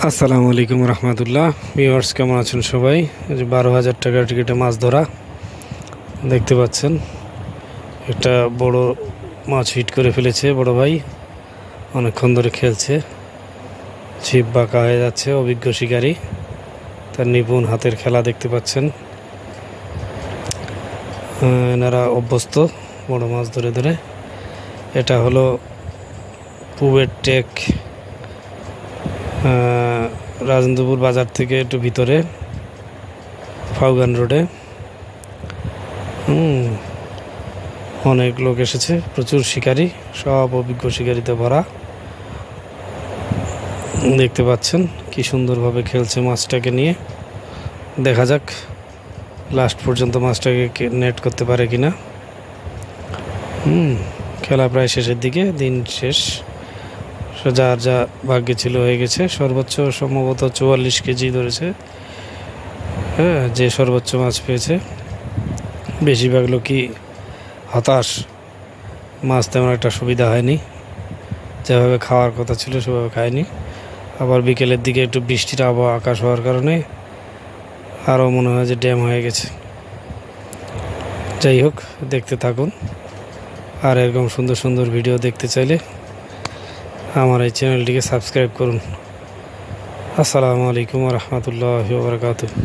আসসালামু আলাইকুম রহমতুল্লাহ। ভিউয়ার্স, কেমন আছেন সবাই? 12,000 টাকার টিকিটে মাছ ধরা দেখতে পাচ্ছেন। একটা বড় মাছ হিট করে ফেলেছে বড় ভাই, অনেকক্ষণ ধরে খেলছে। ছিপ বাঁকা হয়ে যাচ্ছে, অভিজ্ঞ শিকারী, তার নিপুণ হাতের খেলা দেখতে পাচ্ছেন। এনারা অভ্যস্ত বড় মাছ ধরে ধরে। এটা হলো পুবের টেক, রাজেন্দ্রপুর বাজার থেকে একটু ভিতরে, ফাউগান রোডে। অনেক লোক এসেছে, প্রচুর শিকারী, সব অভিজ্ঞ শিকারিতে ভরা। দেখতে পাচ্ছেন কি সুন্দরভাবে খেলছে মাছটাকে নিয়ে। দেখা যাক লাস্ট পর্যন্ত মাছটাকে নেট করতে পারে কিনা। খেলা প্রায় শেষের দিকে, দিন শেষ। যার যা ভাগ্যে ছিল হয়ে গেছে। সর্বোচ্চ সম্ভবত 44 কেজি ধরেছে, হ্যাঁ, যে সর্বোচ্চ মাছ পেয়েছে। বেশিরভাগ লোকই হতাশ, মাছ তেমন একটা সুবিধা হয়নি, যেভাবে খাওয়ার কথা ছিল সেভাবে খায়নি। আবার বিকেলের দিকে একটু বৃষ্টির আবহাওয়া আকাশ হওয়ার কারণে আরও মনে হয় যে ড্যাম হয়ে গেছে। যাই হোক, দেখতে থাকুন। আর এরকম সুন্দর সুন্দর ভিডিও দেখতে চাইলে আমার এই চ্যানেলটিকে সাবস্ক্রাইব করুন। আসসালামু আলাইকুম ওয়া রাহমাতুল্লাহি ওয়া বারাকাতুহু।